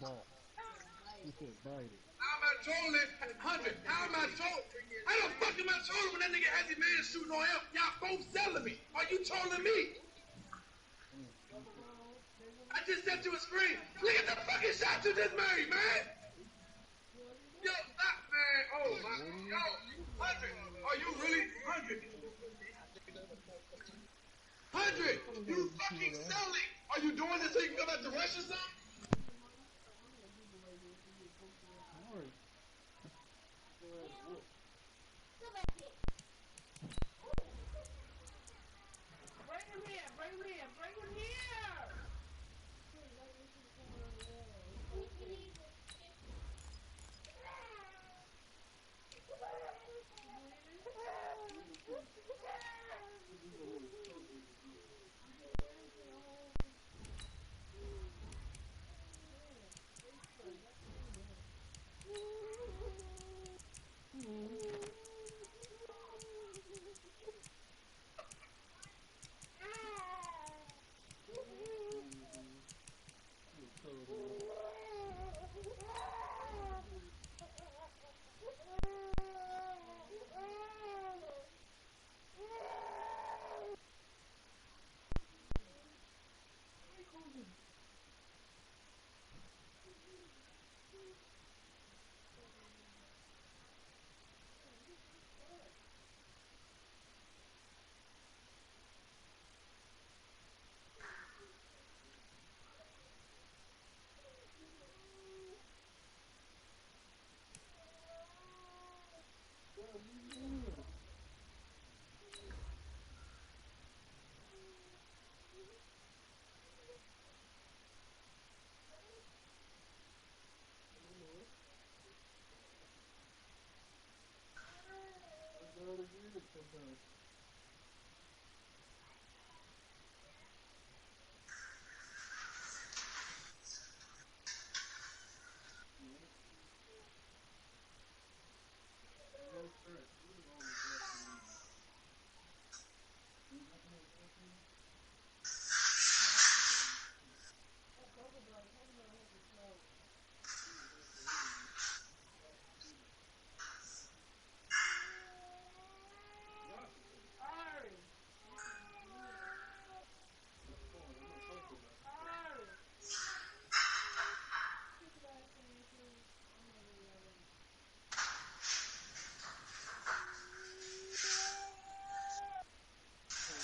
How am I trolling? 100. How am I trolling? How the fuck am I trolling when that nigga has his man shooting on him? Y'all both selling me. Are you trolling me? I just sent you a screen. Look at the fucking shot you just made, man. Yo, stop, man. Oh, my. Yo, 100. Are you really 100? 100. You fucking selling. Are you doing this so you can go back to Russia or something?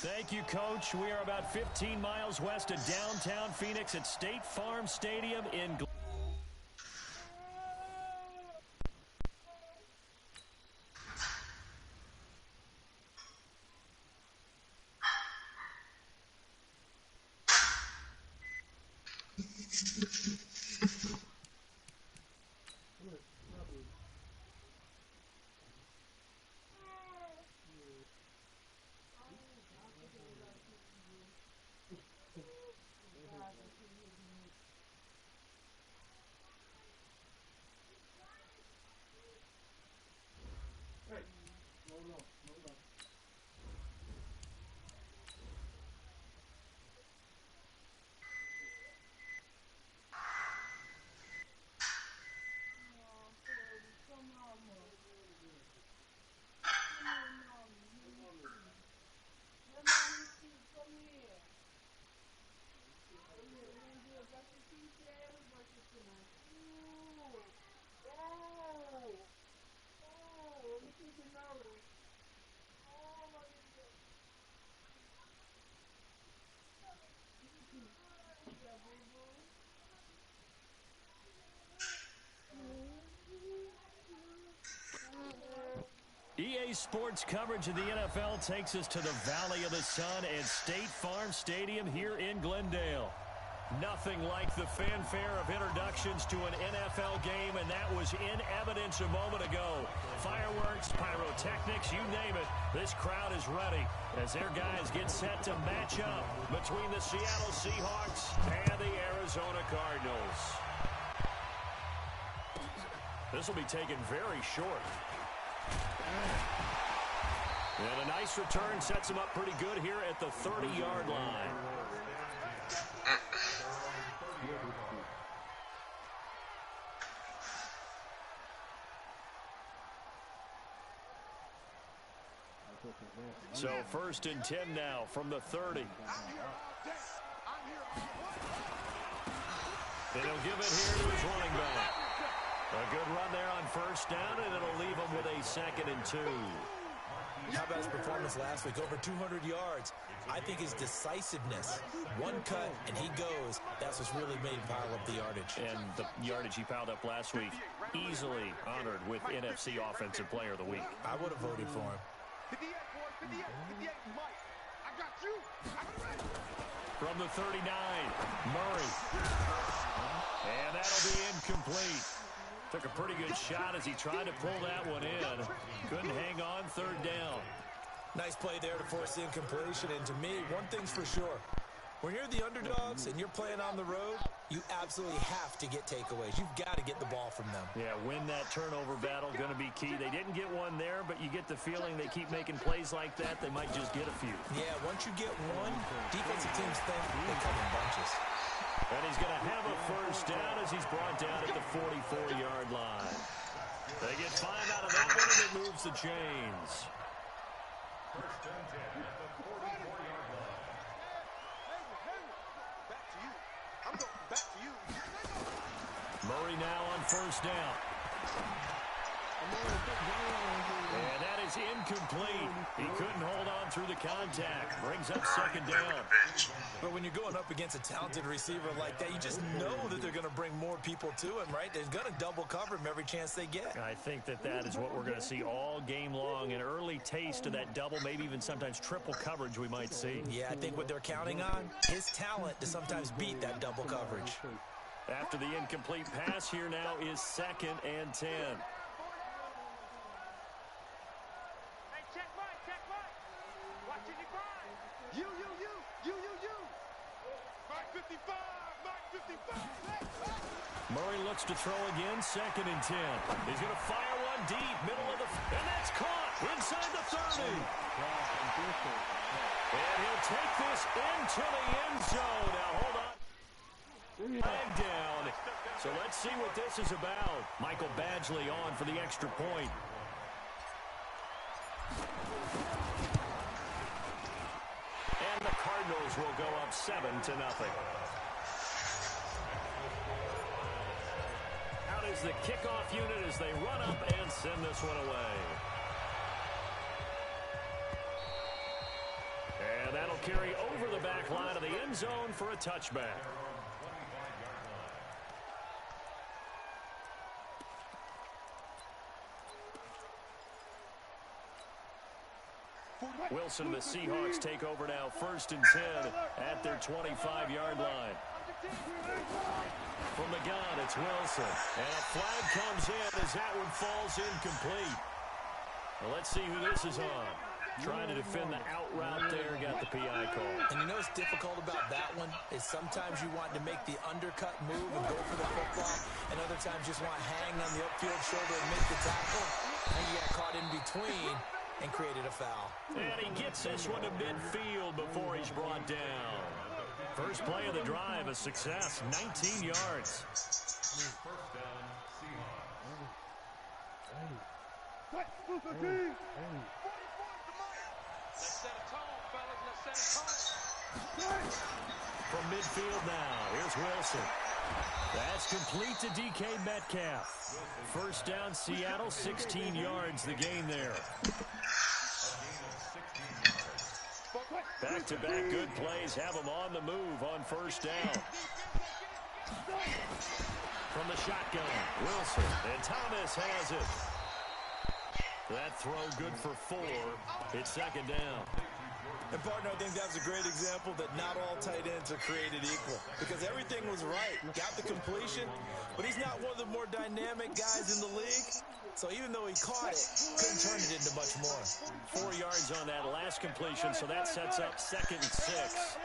Thank you, Coach. We are about 15 miles west of downtown Phoenix at State Farm Stadium in EA Sports coverage of the NFL takes us to the Valley of the Sun at State Farm Stadium here in Glendale. Nothing like the fanfare of introductions to an NFL game, and that was in evidence a moment ago. Fireworks, pyrotechnics, you name it, this crowd is ready as their guys get set to match up between the Seattle Seahawks and the Arizona Cardinals. This will be taken very short. And a nice return sets him up pretty good here at the 30-yard line. So 1st and 10 now from the 30. And he'll give it here to his running back. A good run there on 1st down, and it'll leave him with a 2nd and 2. How about his performance last week? Over 200 yards. I think his decisiveness. One cut, and he goes. That's what's really made him pile up the yardage. And the yardage he piled up last week, easily honored with NFC Offensive Player of the Week. I would have voted for him. From the 39, Murray. And that'll be incomplete. Took a pretty good shot as he tried to pull that one in. Couldn't hang on 3rd down. Nice play there to force the incompletion. And to me, one thing's for sure. When you're the underdogs and you're playing on the road, you absolutely have to get takeaways. You've got to get the ball from them. Yeah, win that turnover battle, going to be key. They didn't get one there, but you get the feeling they keep making plays like that, they might just get a few. Yeah, once you get one, defensive teams think they come in bunches. And he's going to have a 1st down as he's brought down at the 44-yard line. They get 5 out of that one, and it moves the chains. 1st and 10 at the 44-yard line. Back to you. I'm going back to you. Murray now on 1st down. And that is incomplete. He couldn't hold on through the contact. Brings up 2nd down. But when you're going up against a talented receiver like that, you just know that they're going to bring more people to him, right? They're going to double cover him every chance they get. I think that is what we're going to see all game long. An early taste of that double, maybe even sometimes triple coverage we might see. Yeah, I think what they're counting on, his talent to sometimes beat that double coverage. After the incomplete pass, here now is 2nd and 10. Murray looks to throw again, 2nd and 10. He's going to fire one deep, middle of the... And that's caught inside the 30. And he'll take this into the end zone. Now, hold on. Flag down. So let's see what this is about. Michael Badgley on for the extra point. And the Cardinals will go up 7-0. Out is the kickoff unit as they run up and send this one away. And that'll carry over the back line of the end zone for a touchback. Wilson and the Seahawks take over now, 1st and 10 at their 25-yard line. From the gun, it's Wilson. And a flag comes in as that one falls incomplete. Well, let's see who this is on. Trying to defend the out route there, got the PI call. And you know what's difficult about that one is sometimes you want to make the undercut move and go for the football, and other times just want to hang on the upfield shoulder and make the tackle. And you got caught in between and created a foul. And he gets this one to midfield before he's brought down. First play of the drive, a success, 19 yards. 1st down, Seahawks. Let's set a tone, fellas. Let's set a tone. From midfield now, here's Wilson. That's complete to DK Metcalf. 1st down, Seattle, 16 yards the gain there. Back-to-back good plays have them on the move on 1st down. From the shotgun, Wilson, and Thomas has it. That throw good for 4. It's 2nd down. And, partner, I think that's a great example that not all tight ends are created equal. Because everything was right. Got the completion, but he's not one of the more dynamic guys in the league. So even though he caught it, couldn't turn it into much more. 4 yards on that last completion, so that sets up 2nd and 6.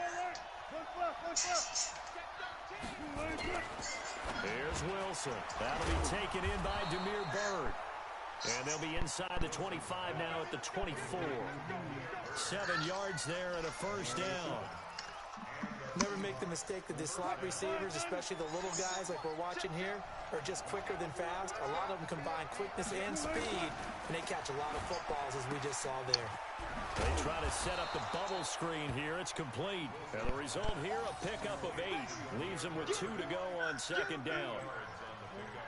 Here's Wilson. That'll be taken in by Demir Bird. And they'll be inside the 25 now at the 24. 7 yards there and a 1st down. Never make the mistake that the slot receivers, especially the little guys like we're watching here, are just quicker than fast. A lot of them combine quickness and speed, and they catch a lot of footballs, as we just saw there. They try to set up the bubble screen here. It's complete. And the result here, a pickup of 8. Leaves them with 2 to go on second down.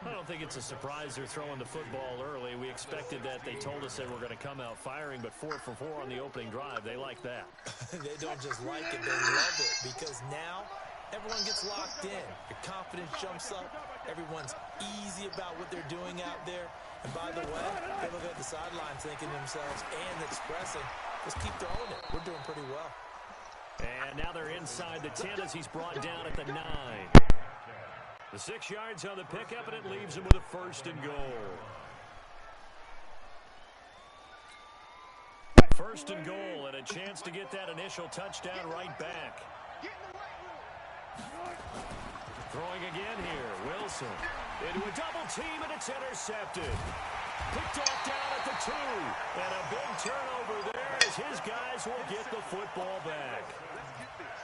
I don't think it's a surprise they're throwing the football early. We expected that. They told us they were going to come out firing, but 4 for 4 on the opening drive. They like that. They don't just like it, they love it, because now everyone gets locked in. Your confidence jumps up. Everyone's easy about what they're doing out there. And by the way, they look at the sidelines thinking to themselves and expressing, just keep throwing it. We're doing pretty well. And now they're inside the 10 as he's brought down at the 9. The 6 yards on the pickup, and it leaves him with a 1st and goal. 1st and goal, and a chance to get that initial touchdown right back. Throwing again here, Wilson. Into a double team, and it's intercepted. Picked off down at the 2. And a big turnover there as his guys will get the football back.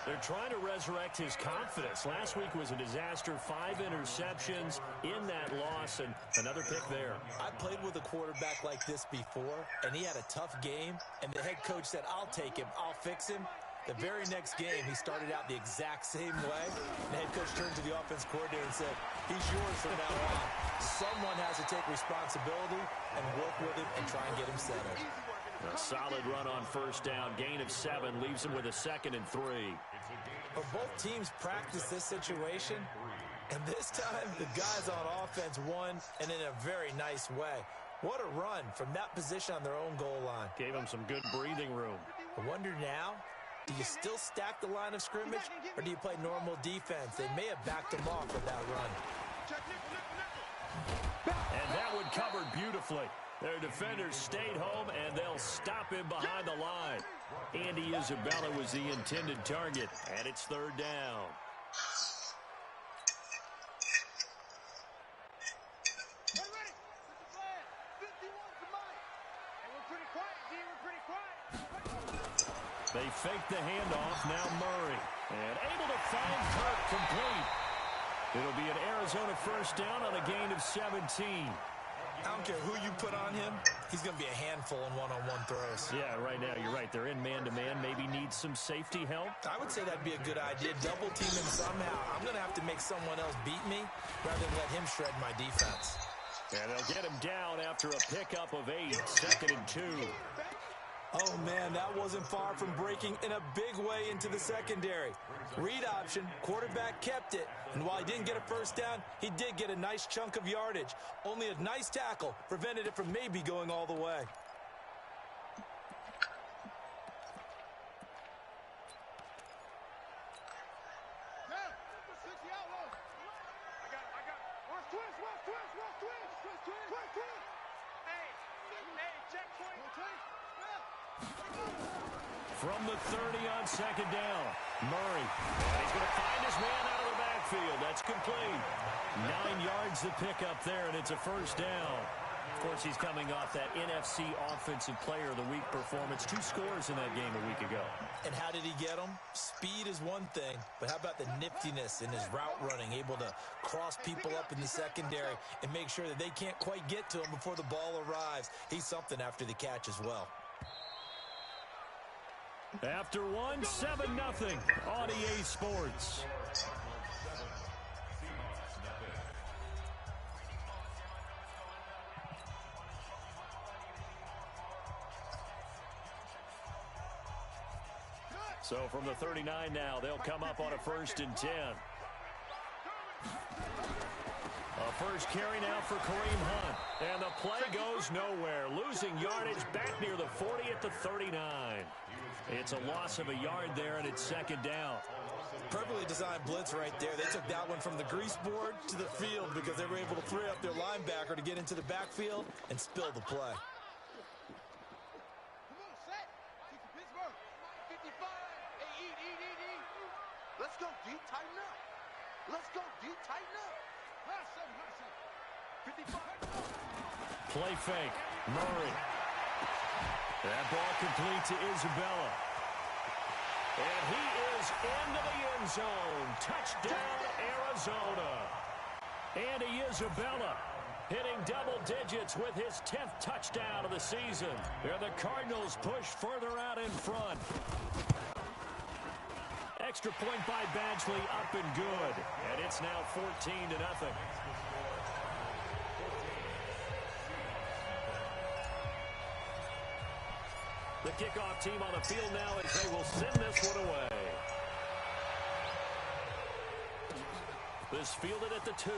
They're trying to resurrect his confidence. Last week was a disaster. 5 interceptions in that loss, and another pick there. I played with a quarterback like this before, and he had a tough game, and the head coach said, I'll take him, I'll fix him. The very next game, he started out the exact same way. The head coach turned to the offense coordinator and said, he's yours from now on. Someone has to take responsibility and work with him and try and get him settled. A solid run on 1st down. Gain of 7 leaves him with a 2nd and 3. Well, both teams practice this situation, and this time the guys on offense won, and in a very nice way. What a run from that position on their own goal line. Gave him some good breathing room. I wonder now, do you still stack the line of scrimmage, or do you play normal defense? They may have backed him off with that run. And that one covered beautifully. Their defenders stayed home, and they'll stop him behind the line. Andy Isabella was the intended target, and it's 3rd down. They fake the handoff. Now Murray. And able to find Kirk complete. It'll be an Arizona 1st down on a gain of 17. I don't care who you put on him. He's going to be a handful in one-on-one throws. Yeah, right now, you're right. They're in man-to-man. Maybe need some safety help. I would say that'd be a good idea. Double team him somehow. I'm going to have to make someone else beat me rather than let him shred my defense. And they'll get him down after a pickup of 8. 2nd and 2. Oh, man, that wasn't far from breaking in a big way into the secondary. Read option, quarterback kept it. And while he didn't get a 1st down, he did get a nice chunk of yardage. Only a nice tackle prevented it from maybe going all the way. From the 30 on 2nd down, Murray. And he's going to find his man out of the backfield. That's complete. 9 yards to pick up there, and it's a 1st down. Of course, he's coming off that NFC Offensive Player of the Week performance. 2 scores in that game a week ago. And how did he get them? Speed is one thing, but how about the niftiness in his route running, able to cross people up in the secondary and make sure that they can't quite get to him before the ball arrives. He's something after the catch as well. After 1, 7-0 on EA Sports. So from the 39 now, they'll come up on a 1st and 10. A first carry now for Kareem Hunt. And the play goes nowhere. Losing yardage back near the 40 at the 39. It's a loss of a yard there, and it's 2nd down. Perfectly designed blitz right there. They took that one from the grease board to the field because they were able to free up their linebacker to get into the backfield and spill the play. Let's go deep, tighten up. Let's go deep, tighten up. Play fake. Murray. That ball complete to Isabella. And he is into the end zone. Touchdown, Arizona. Andy Isabella hitting double digits with his 10th touchdown of the season. And the Cardinals push further out in front. Extra point by Badgley, up and good. And it's now 14-0. The kickoff team on the field now as they will send this one away. This fielded at the 2.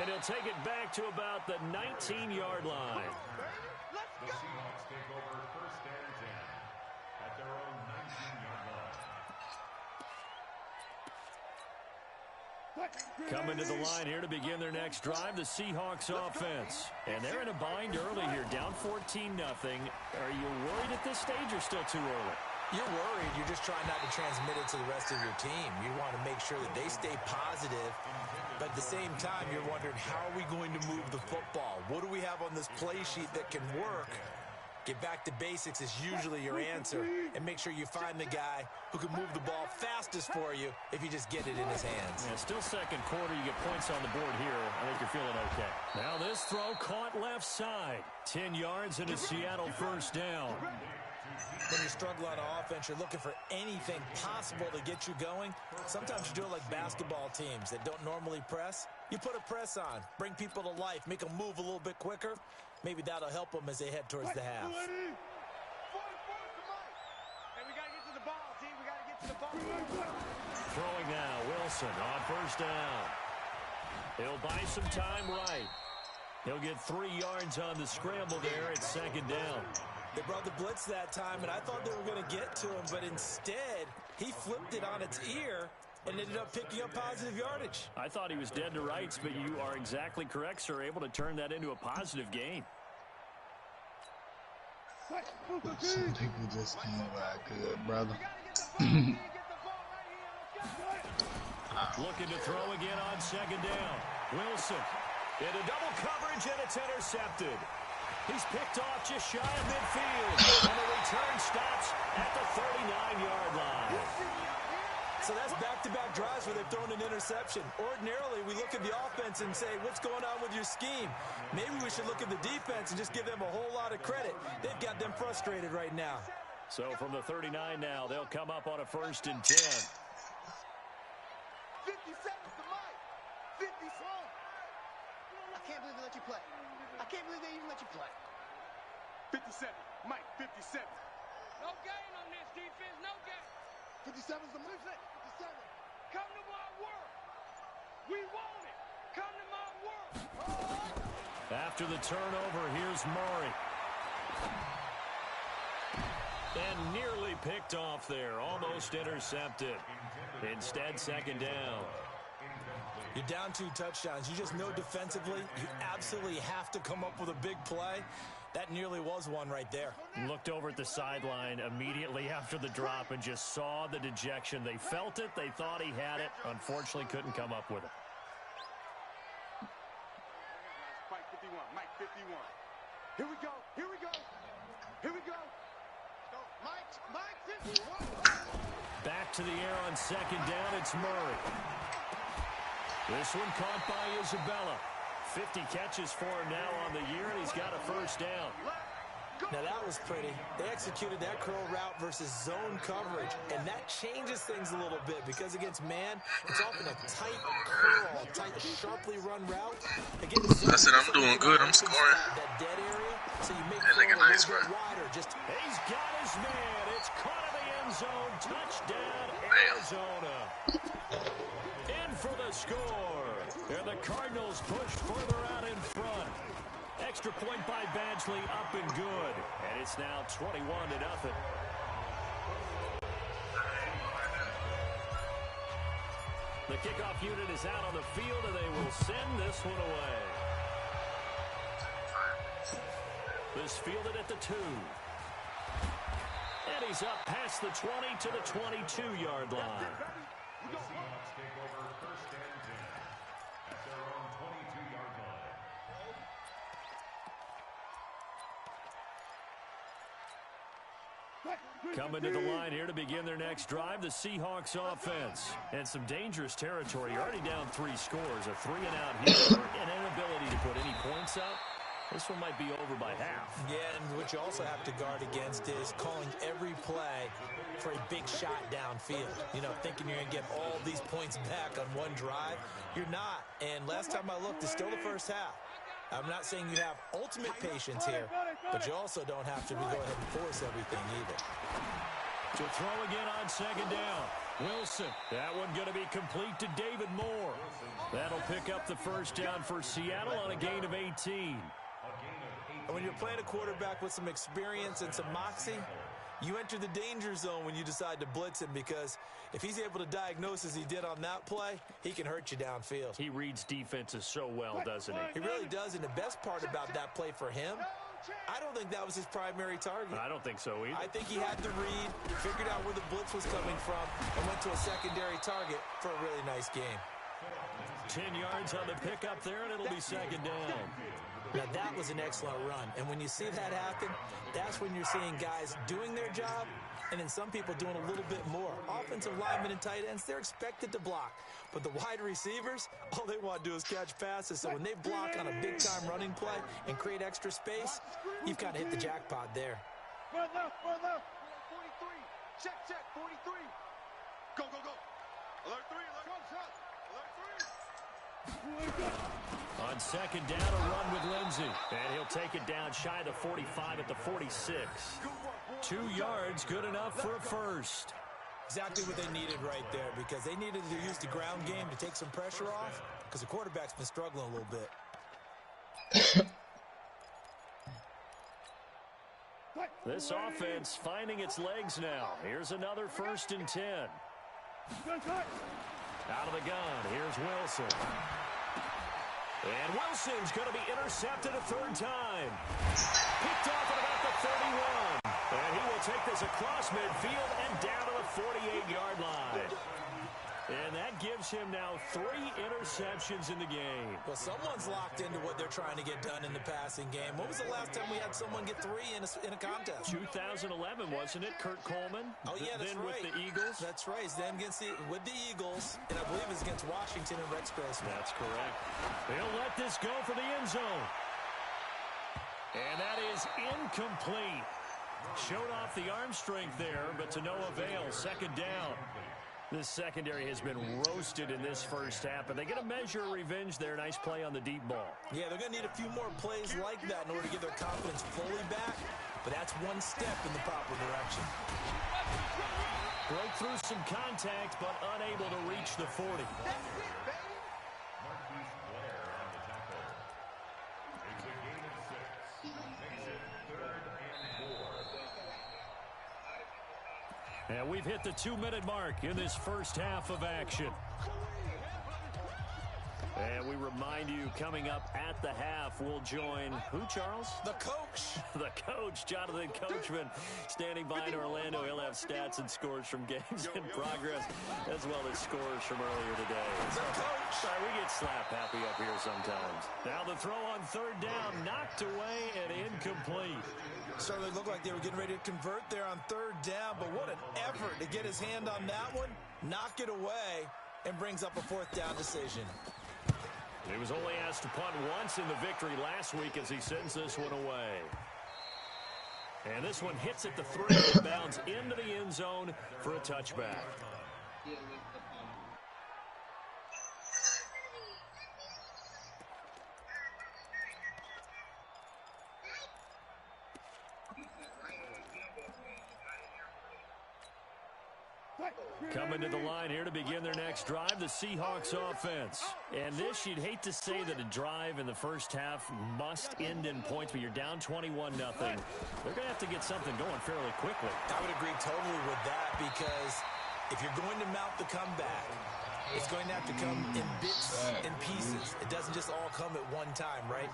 And he'll take it back to about the 19-yard line. Let's go. Seahawks take over first and 10 at their own 19-yard line. Coming to the line here to begin their next drive, the Seahawks offense. And they're in a bind early here, down 14-0. Are you worried at this stage or still too early? You're worried. You're just trying not to transmit it to the rest of your team. You want to make sure that they stay positive. But at the same time, you're wondering, how are we going to move the football? What do we have on this play sheet that can work? Get back to basics is usually your answer. And make sure you find the guy who can move the ball fastest for you if you just get it in his hands. Yeah, still second quarter. You get points on the board here. I think you're feeling okay. Now this throw caught left side. 10 yards and a Seattle first down. When you struggle on offense, you're looking for anything possible to get you going. Sometimes you do it like basketball teams that don't normally press. You put a press on, bring people to life, make them move a little bit quicker. Maybe that'll help them as they head towards the half. Hey, we got to get to the ball, team. We got to get to the ball. Throwing now, Wilson on first down. He'll buy some time right. He'll get 3 yards on the scramble there at second down. They brought the blitz that time, and I thought they were going to get to him, but instead, he flipped it on its ear and ended up picking up positive yardage. I thought he was dead to rights, but you are exactly correct, sir. Able to turn that into a positive gain. People just can't ride good, brother. Looking to throw again on second down. Wilson into double coverage, and it's intercepted. He's picked off just shy of midfield. And the return stops at the 39-yard line. So that's back-to-back drives where they've thrown an interception. Ordinarily, we look at the offense and say, what's going on with your scheme? Maybe we should look at the defense and just give them a whole lot of credit. They've got them frustrated right now. So from the 39 now, they'll come up on a 1st and 10. 50 seconds to Mike. 50 seconds. I can't believe they let you play. I can't believe they even let you play. 57. Mike, 57. No gain on this defense. No gain. 57's the move. 57. Come to my work. We want it. Come to my work. After the turnover, here's Murray. And nearly picked off there. Almost intercepted. Instead, second down. You're down 2 touchdowns. You just know defensively you absolutely have to come up with a big play. That nearly was one right there. Looked over at the sideline immediately after the drop and just saw the dejection. They felt it. They thought he had it. Unfortunately, couldn't come up with it. Mike 51. Mike 51. Here we go. Here we go. Here we go. Mike 51. Back to the air on second down. It's Murray. This one caught by Isabella. 50 catches for him now on the year, and he's got a first down. Now that was pretty. They executed that curl route versus zone coverage, and that changes things a little bit because against man, it's often a tight curl, tight, sharply run route. Against I said I'm doing good. I'm scoring. That dead area, so you make That nigga curl a nice, little bit bro. wider. Just He's got his man. It's caught in the end zone. Touchdown, Arizona. In for the score. And the Cardinals push further out in front. Extra point by Badgley, up and good. And it's now 21-0. The kickoff unit is out on the field, and they will send this one away. This fielded at the 2. And he's up past the 20 to the 22-yard line. The Seahawks take over first and 10 at their own 22-yard line. Coming to the line here to begin their next drive, the Seahawks offense. And some dangerous territory. You're already down 3 scores. A 3-and-out here. An inability to put any points up. This one might be over by half. Yeah, and what you also have to guard against is calling every play for a big shot downfield. You know, thinking you're going to get all these points back on one drive. You're not. And last time I looked, it's still the first half. I'm not saying you have ultimate patience here, but you also don't have to go ahead and force everything either. To throw again on second down. Wilson. That one going to be complete to David Moore. That'll pick up the first down for Seattle on a gain of 18. And when you're playing a quarterback with some experience and some moxie, you enter the danger zone when you decide to blitz him, because if he's able to diagnose as he did on that play, he can hurt you downfield. He reads defenses so well, doesn't he? He really does, and the best part about that play for him, I don't think that was his primary target. I don't think so either. I think he had the read, figured out where the blitz was coming from, and went to a secondary target for a really nice game. 10 yards on the pickup there, and it'll be second down. Now, that was an excellent run. And when you see that happen, that's when you're seeing guys doing their job and then some people doing a little bit more. Offensive linemen and tight ends, they're expected to block. But the wide receivers, all they want to do is catch passes. So when they block on a big-time running play and create extra space, you've kind of hit the jackpot there. One left. 43. Check, 43. Go. Alert 3, alert shot. Alert 3. On second down, a run with Lindsey. And he'll take it down shy of the 45 at the 46. 2 yards, good enough for a first. Exactly what they needed right there, because they needed to use the ground game to take some pressure off, because the quarterback's been struggling a little bit. This offense finding its legs now. Here's another 1st and 10. Out of the gun, here's Wilson. And Wilson's going to be intercepted a 3rd time. Picked off at about the 31. And he will take this across midfield and down to the 48-yard line. And that gives him now 3 interceptions in the game. Well, someone's locked into what they're trying to get done in the passing game. When was the last time we had someone get 3 in a contest? 2011, wasn't it? Kurt Coleman. Oh, yeah, that's then right. With the Eagles. That's right. Then with the Eagles, and I believe it's against Washington and Rex Grossman. That's correct. They'll let this go for the end zone. And that is incomplete. Showed off the arm strength there, but to no avail. Second down. This secondary has been roasted in this first half, but they get a measure of revenge there. Nice play on the deep ball. Yeah, they're going to need a few more plays like that in order to get their confidence fully back, but that's one step in the proper direction. Broke through some contact, but unable to reach the 40. And we've hit the 2-minute mark in this first half of action. And we remind you, coming up at the half, we'll join who, Charles? The coach. The coach, Jonathan Coachman, standing by in Orlando. He'll have stats and scores from games in progress, as well as scores from earlier today. The coach. Sorry, we get slap happy up here sometimes. Now the throw on 3rd down, knocked away and incomplete. Certainly looked like they were getting ready to convert there on 3rd down, but what an effort to get his hand on that one, knock it away, and brings up a 4th down decision. He was only asked to punt once in the victory last week as he sends this one away. And this one hits at the 3 and bounds into the end zone for a touchback. Coming to the line here to begin their next drive, the Seahawks offense. And this, you'd hate to say that a drive in the first half must end in points, but you're down 21-0. They're going to have to get something going fairly quickly. I would agree totally with that, because if you're going to mount the comeback, it's going to have to come in bits and pieces. It doesn't just all come at one time, right?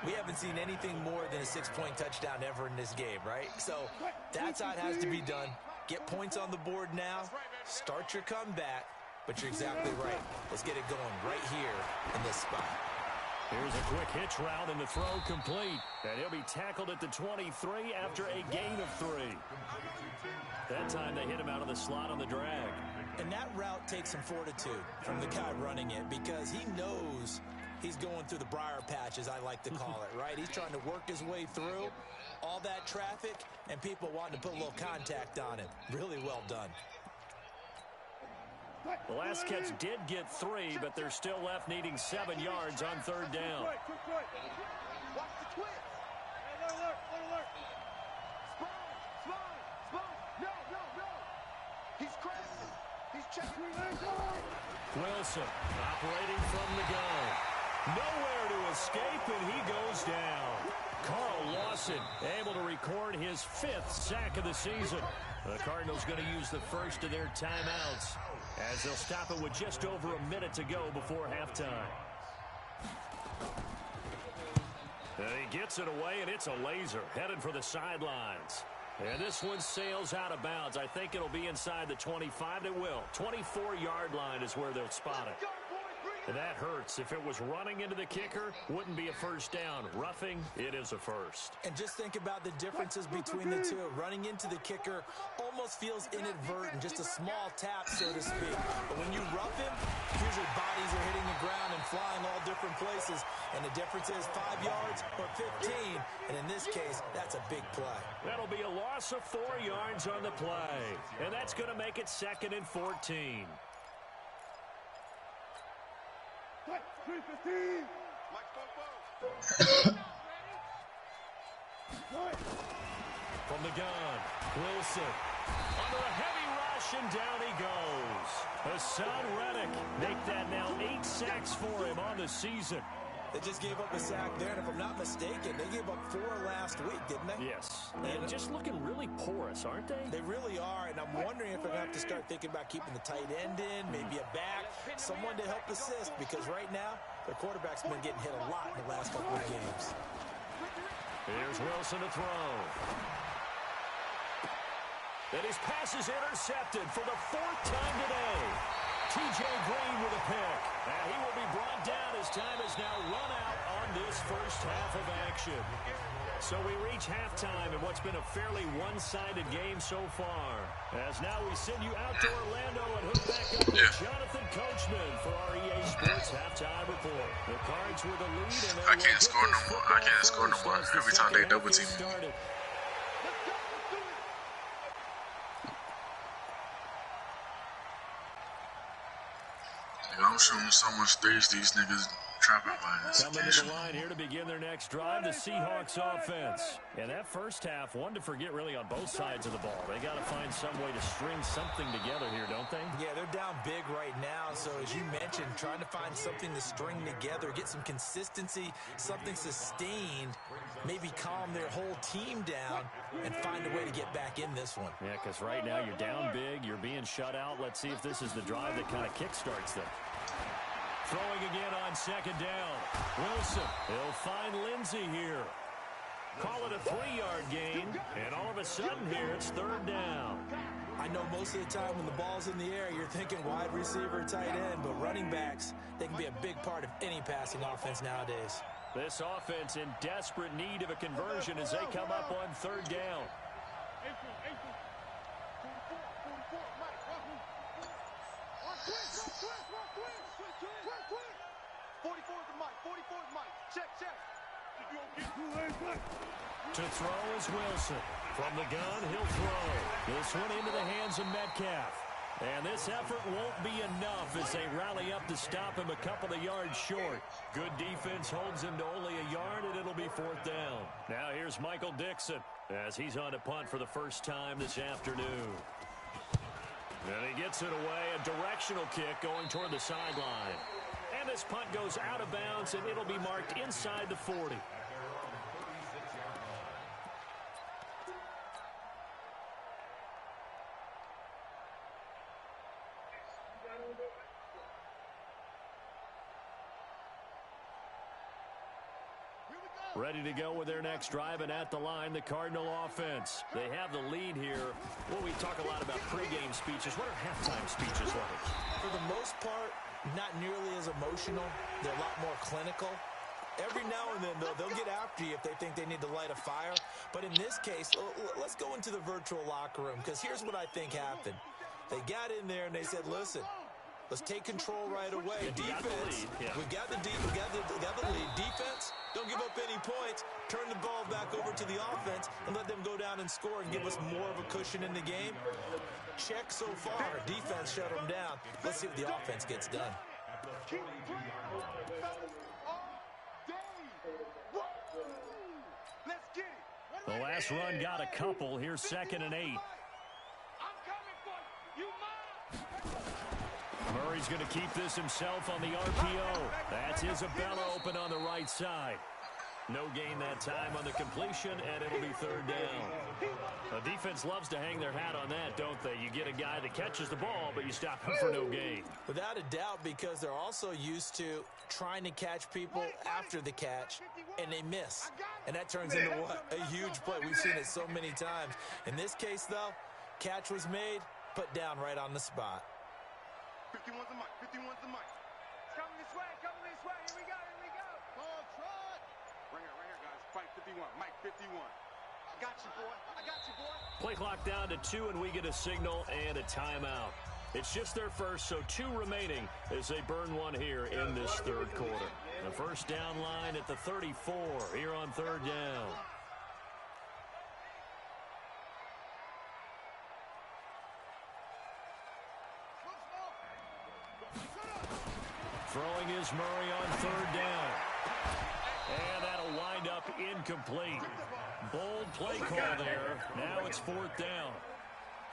We haven't seen anything more than a 6-point touchdown ever in this game, right? So that's how it has to be done. Get points on the board now. Start your comeback. But you're exactly right. Let's get it going right here in this spot. Here's a quick hitch route and the throw complete. And he'll be tackled at the 23 after a gain of 3. That time they hit him out of the slot on the drag. And that route takes some fortitude from the guy running it because he knows he's going through the briar patch, as I like to call it, right? He's trying to work his way through all that traffic and people wanting to put a little contact on him. Really well done. The last catch did get 3, but they're still left needing 7 yards on 3rd down. Watch the twist. Alert. Spawn. No. He's crazy. He's checking. Wilson operating from the gun. Nowhere to escape, and he goes down. Carl Lawson able to record his 5th sack of the season. The Cardinals going to use the first of their timeouts as they'll stop it with just over a minute to go before halftime. And he gets it away, and it's a laser headed for the sidelines. And this one sails out of bounds. I think it'll be inside the 25. It will. 24-yard line is where they'll spot it. And that hurts. If it was running into the kicker, wouldn't be a first down. Roughing, it is a first. And just think about the differences between the two. Running into the kicker almost feels inadvertent, just a small tap, so to speak. But when you rough him, usually bodies are hitting the ground and flying all different places. And the difference is 5 yards or 15. And in this case, that's a big play. That'll be a loss of 4 yards on the play. And that's going to make it 2nd and 14. From the gun, Wilson. Under a heavy rush, and down he goes. Hassan Reddick make that now 8 sacks for him on the season. They just gave up a sack there, and if I'm not mistaken, they gave up 4 last week, didn't they? Yes. And just looking really porous, aren't they? They really are, and I'm wondering if they're going to have to start thinking about keeping the tight end in, maybe a back, someone to help assist, because right now, their quarterback's been getting hit a lot in the last couple of games. Here's Wilson to throw. And his pass is intercepted for the 4th time today. T.J. Green with a pick. And he will be brought down as time is now run out on this first half of action. So we reach halftime in what's been a fairly one-sided game so far. As now we send you out to Orlando and hook back up with Jonathan Coachman for our EA Sports Halftime Report. The Cards with the lead, and I can't score no more. I can't score no more. Every time they double team me. I'm showing so much threes these niggas trapping by. Coming to the line here to begin their next drive, the Seahawks offense. And that first half, one to forget really on both sides of the ball. They got to find some way to string something together here, don't they? Yeah, they're down big right now. So as you mentioned, trying to find something to string together, get some consistency, something sustained, maybe calm their whole team down and find a way to get back in this one. Yeah, because right now you're down big, you're being shut out. Let's see if this is the drive that kind of kickstarts them. Throwing again on 2nd down. Wilson, he'll find Lindsey here. Call it a 3-yard gain, and all of a sudden here it's 3rd down. I know most of the time when the ball's in the air, you're thinking wide receiver, tight end, but running backs, they can be a big part of any passing offense nowadays. This offense in desperate need of a conversion as they come up on 3rd down. To throw is Wilson. From the gun, he'll throw. This one into the hands of Metcalf. And this effort won't be enough as they rally up to stop him a couple of yards short. Good defense holds him to only a yard, and it'll be 4th down. Now here's Michael Dixon as he's on a punt for the first time this afternoon. And he gets it away, a directional kick going toward the sideline. And this punt goes out of bounds, and it'll be marked inside the 40. Ready to go with their next drive, and at the line, the Cardinal offense. They have the lead here. Well, we talk a lot about pregame speeches. What are halftime speeches like? For the most part, not nearly as emotional. They're a lot more clinical. Every now and then, though, they'll get after you if they think they need to light a fire. But in this case, let's go into the virtual locker room, because here's what I think happened. They got in there and they said, listen, let's take control right away. Defense, we've got the lead. Defense, don't give up any points. Turn the ball back over to the offense and let them go down and score and give us more of a cushion in the game. Check so far. Defense shut them down. Let's see what the offense gets done. The last run got a couple. Here's 2nd and 8. Murray's going to keep this himself on the RPO. That's Isabella open on the right side. No gain that time on the completion, and it'll be 3rd down. The defense loves to hang their hat on that, don't they? You get a guy that catches the ball, but you stop him for no gain. Without a doubt, because they're also used to trying to catch people after the catch, and they miss. And that turns into what? A huge play. We've seen it so many times. In this case, though, catch was made, put down right on the spot. 51's the mic. 51's the mic. It's coming this way. Coming this way. Here we go. Here we go. Ball trot. Right here, guys. Fight 51. Mike 51. I got you, boy. I got you, boy. Play clock down to 2, and we get a signal and a timeout. It's just their first, so 2 remaining as they burn one here in this 3rd quarter. The first down line at the 34 here on 3rd down. Throwing is Murray on 3rd down. And that'll wind up incomplete. Bold play call there. Now it's 4th down.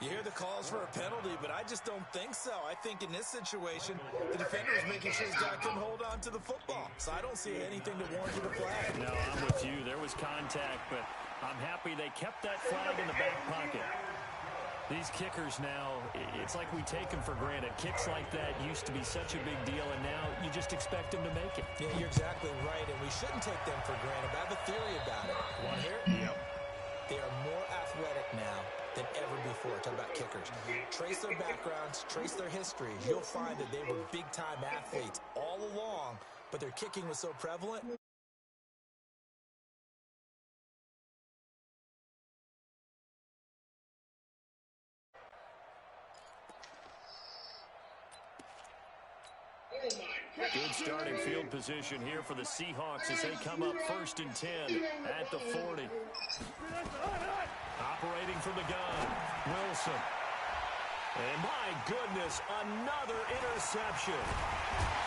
You hear the calls for a penalty, but I just don't think so. I think in this situation, the defender was making sure his guy couldn't hold on to the football. So I don't see anything to warrant you to flag. No, I'm with you. There was contact, but I'm happy they kept that flag in the back pocket. These kickers now, it's like we take them for granted. Kicks like that used to be such a big deal, and now you just expect them to make it. Yeah, you're exactly right, and we shouldn't take them for granted. But I have a theory about it. Want to hear it? Yep. They are more athletic now than ever before. Talk about kickers. Trace their backgrounds, trace their histories. You'll find that they were big-time athletes all along, but their kicking was so prevalent. Good starting field position here for the Seahawks as they come up 1st and 10 at the 40. Operating from the gun, Wilson. And my goodness, another interception.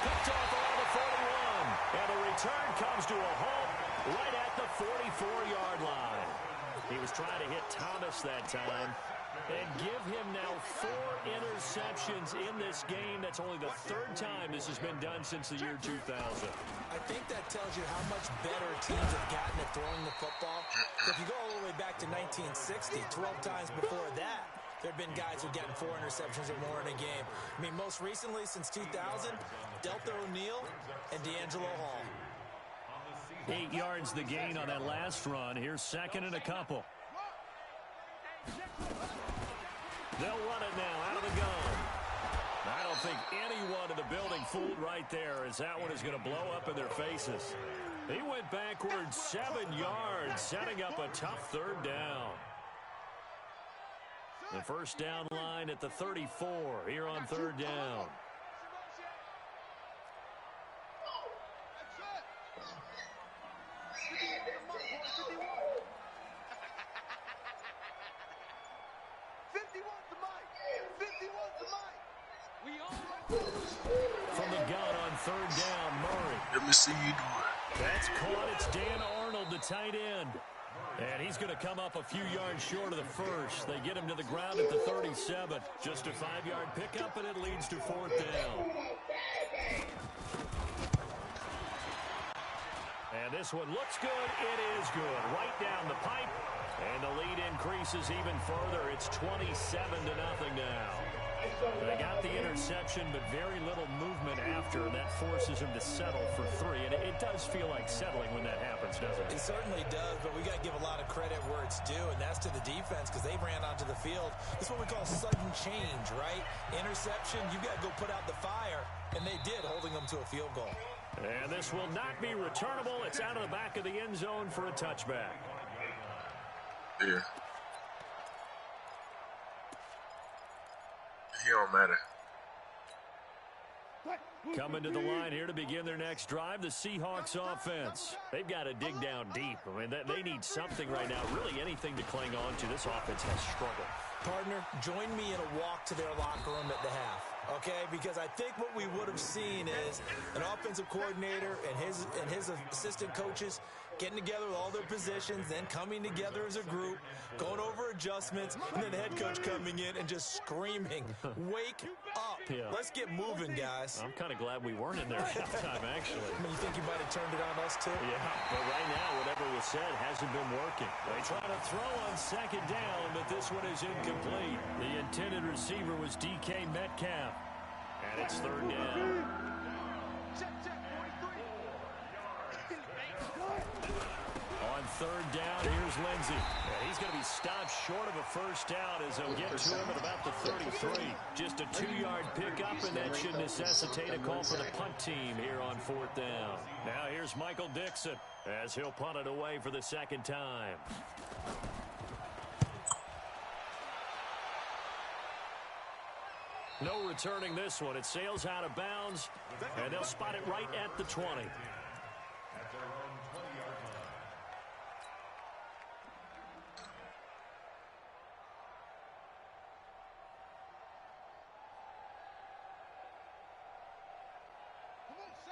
Picked off around the 41. And the return comes to a halt right at the 44-yard line. He was trying to hit Thomas that time. And give him now 4 interceptions in this game. That's only the 3rd time this has been done since the year 2000. I think that tells you how much better teams have gotten at throwing the football. If you go all the way back to 1960, 12 times before that, there have been guys who've gotten 4 interceptions or more in a game. I mean, most recently, since 2000, Delta O'Neal and D'Angelo Hall. 8 yards the gain on that last run. Here's 2nd and a couple. They'll run it now out of the gun. I don't think anyone in the building fooled right there, as that one is going to blow up in their faces. He went backwards 7 yards, setting up a tough 3rd down. The first down line at the 34 here on 3rd down. From the gun on 3rd down, Murray. Let me see you do it. That's caught. It's Dan Arnold, the tight end. And he's going to come up a few yards short of the first. They get him to the ground at the 37. Just a 5-yard pickup, and it leads to 4th down. And this one looks good. It is good. Right down the pipe. And the lead increases even further. It's 27-0 now. They got the interception, but very little movement after, and that forces him to settle for 3. And it does feel like settling when that happens, doesn't it? It certainly does, but we got to give a lot of credit where it's due, and that's to the defense because they ran onto the field. It's what we call sudden change, right? Interception, you got to go put out the fire, and they did, holding them to a field goal. And this will not be returnable. It's out of the back of the end zone for a touchback. Yeah. He don't matter. Coming to the line here to begin their next drive, the Seahawks offense. They've got to dig down deep. I mean, they need something right now, really anything to cling on to. This offense has struggled. Partner, join me in a walk to their locker room at the half, okay? Because I think what we would have seen is an offensive coordinator and his assistant coaches getting together with all their positions, then coming together as a group, going over adjustments, and then the head coach coming in and just screaming, wake up. Yeah. Let's get moving, guys. I'm kind of glad we weren't in there at halftime, actually. I mean, you think you might have turned it on us, too? Yeah, but right now, whatever was said hasn't been working. They try to throw on second down, but this one is incomplete. The intended receiver was DK Metcalf. And it's third down. On third down, here's Lindsey. And he's going to be stopped short of a first down as they'll get to him at about the 33. Just a 2-yard pickup, and that should necessitate a call for the punt team here on fourth down. Now here's Michael Dixon as he'll punt it away for the second time. No returning this one. It sails out of bounds, and they'll spot it right at the 20.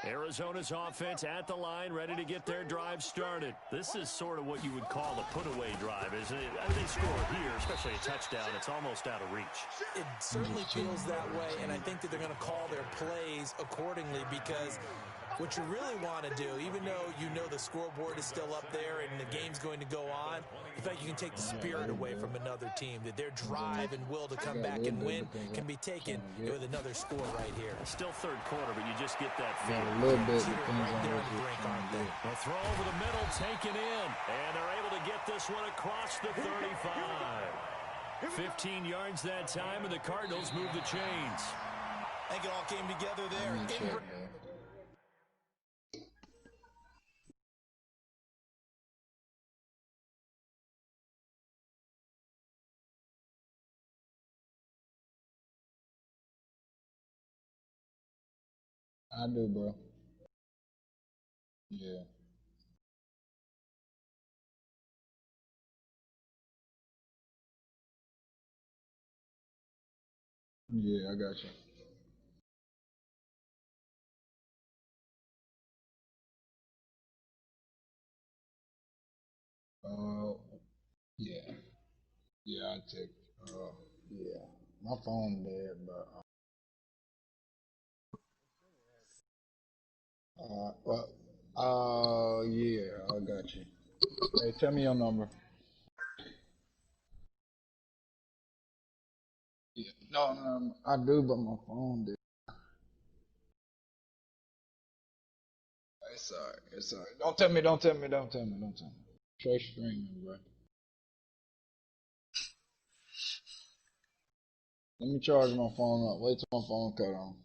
Arizona's offense at the line, ready to get their drive started. This is sort of what you would call a put-away drive, isn't it? I mean, they score here, especially a touchdown. It's almost out of reach. It certainly feels that way, and I think that they're going to call their plays accordingly because what you really want to do, even though you know the scoreboard is still up there and the game's going to go on, the fact you can take the spirit away from another team, that their drive and will to come back and win can be taken with another score right here. Still third quarter, but you just get that feel. A little bit. Right there on the brink, aren't they? A throw over the middle, taken in, and they're able to get this one across the 35. 15 yards that time, and the Cardinals move the chains. I think it all came together there. I do, bro. Yeah. Yeah, I got you. Yeah. Yeah, I take, yeah. My phone dead, but, yeah, I got you. Hey, tell me your number. Yeah. No, I do, but my phone dead. It's alright, it's alright. Don't tell me. Try streaming, bro. Let me charge my phone up. Wait till my phone cut on.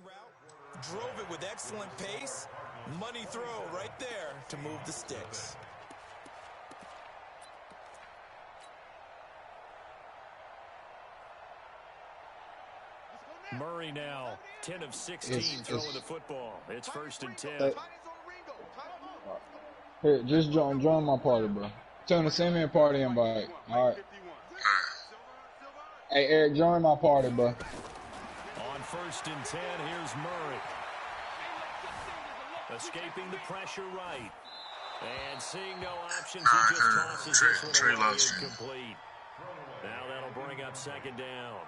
Route, drove it with excellent pace. Money throw right there to move the sticks. Murray now, 10 of 16 throwing the football. It's 1st and 10. Here, just join my party, bro. Tell him to send me a party invite. All right. Hey, Eric, join my party, bro. On 1st and 10, here's Murray. Escaping the pressure right. And seeing no options, he just tosses this one away incomplete. Now that'll bring up 2nd down.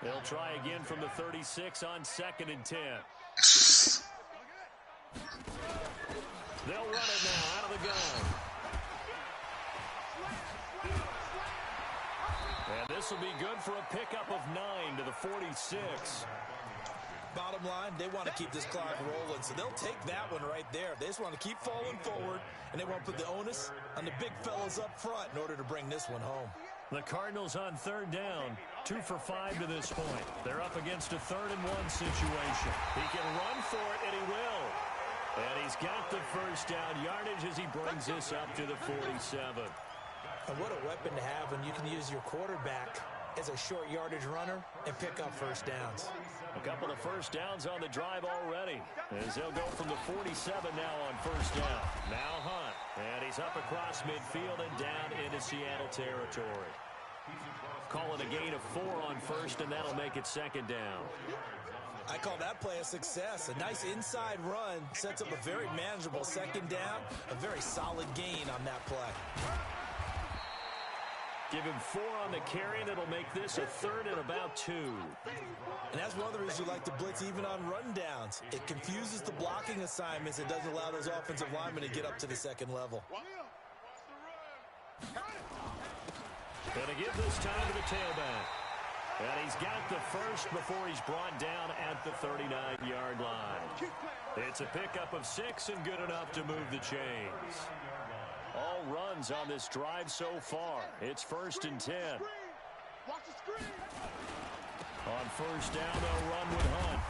They'll try again from the 36 on 2nd and 10. They'll run it now out of the gun. And this will be good for a pickup of 9 to the 46. Bottom line, they want to keep this clock rolling, so they'll take that one right there. They just want to keep falling forward, and they want to put the onus on the big fellas up front in order to bring this one home. The Cardinals on 3rd down, 2 for 5 to this point. They're up against a 3rd and 1 situation. He can run for it, and he will. And he's got the first down yardage as he brings this up to the 47. And what a weapon to have when you can use your quarterback as a short yardage runner and pick up first downs. A couple of first downs on the drive already, as they'll go from the 47 now on 1st down. Now Hunt, and he's up across midfield and down into Seattle territory. Calling a gain of 4 on 1st, and that'll make it 2nd down. I call that play a success. A nice inside run sets up a very manageable 2nd down, a very solid gain on that play. Give him 4 on the carry, and it'll make this a 3rd and about 2. And that's one of the reasons you like to blitz even on rundowns. It confuses the blocking assignments. It doesn't allow those offensive linemen to get up to the 2nd level. Going to give this time to the tailback. And he's got the first before he's brought down at the 39-yard line. It's a pickup of 6 and good enough to move the chains. All runs on this drive so far. It's 1st and 10. On 1st down, they'll run with Hunt.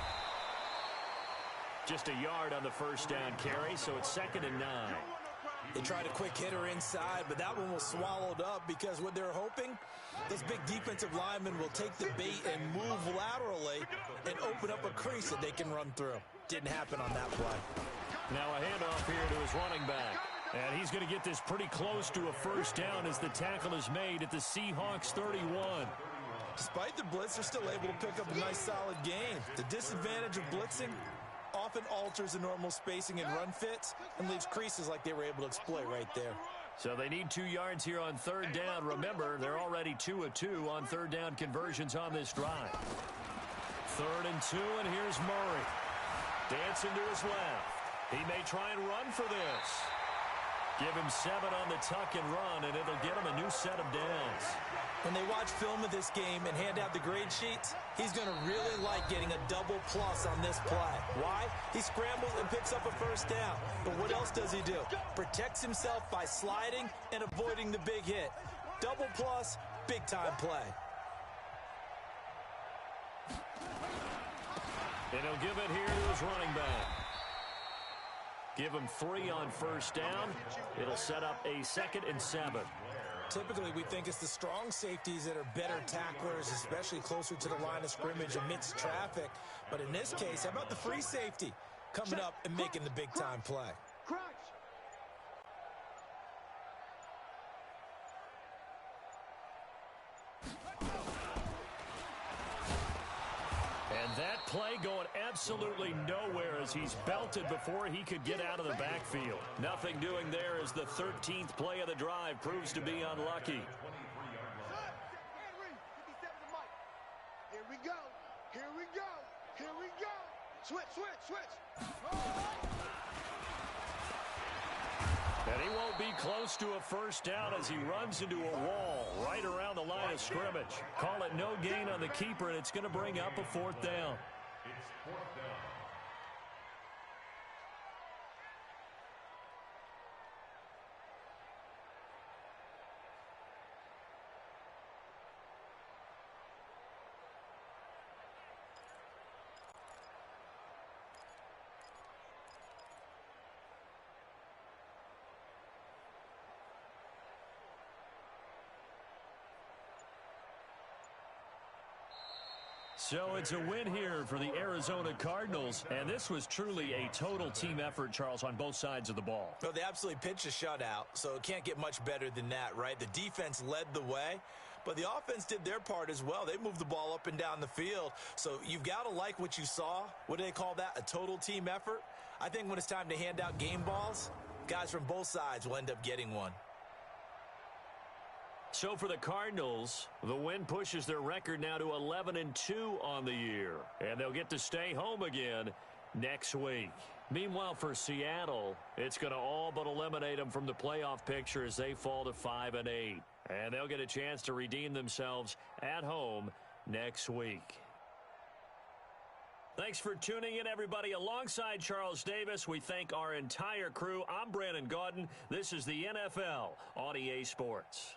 Just a yard on the 1st down carry, so it's 2nd and 9. They tried a quick hitter inside, but that one was swallowed up because what they're hoping, those big defensive linemen will take the bait and move laterally and open up a crease that they can run through. Didn't happen on that play. Now a handoff here to his running back. And he's going to get this pretty close to a first down as the tackle is made at the Seahawks 31. Despite the blitz, they're still able to pick up a nice solid gain. The disadvantage of blitzing often alters the normal spacing and run fits and leaves creases like they were able to exploit right there. So they need 2 yards here on 3rd down. Remember, they're already 2 of 2 on 3rd down conversions on this drive. 3rd and 2, and here's Murray. Dancing to his left. He may try and run for this. Give him 7 on the tuck and run, and it'll get him a new set of downs. When they watch film of this game and hand out the grade sheets, he's going to really like getting a double plus on this play. Why? He scrambles and picks up a first down. But what else does he do? Protects himself by sliding and avoiding the big hit. Double plus, big-time play. And he'll give it here to his running back. Give him 3 on 1st down. It'll set up a 2nd and 7. Typically, we think it's the strong safeties that are better tacklers, especially closer to the line of scrimmage amidst traffic. But in this case, how about the free safety coming up and making the big-time play? That play going absolutely nowhere as he's belted before he could get out of the backfield. Nothing doing there as the 13th play of the drive proves to be unlucky. Here we go. Here we go. Here we go. Switch. And he won't be close to a first down as he runs into a wall right around the line of scrimmage. Call it no gain on the keeper, and it's going to bring up a 4th down. It's 4th down. So it's a win here for the Arizona Cardinals, and this was truly a total team effort, Charles, on both sides of the ball. Well, they absolutely pitched a shutout, so it can't get much better than that, right? The defense led the way, but the offense did their part as well. They moved the ball up and down the field, so you've got to like what you saw. What do they call that? A total team effort? I think when it's time to hand out game balls, guys from both sides will end up getting one. So for the Cardinals, the win pushes their record now to 11-2 on the year. And they'll get to stay home again next week. Meanwhile, for Seattle, it's going to all but eliminate them from the playoff picture as they fall to 5-8. And they'll get a chance to redeem themselves at home next week. Thanks for tuning in, everybody. Alongside Charles Davis, we thank our entire crew. I'm Brandon Gaudin. This is the NFL on EA Sports.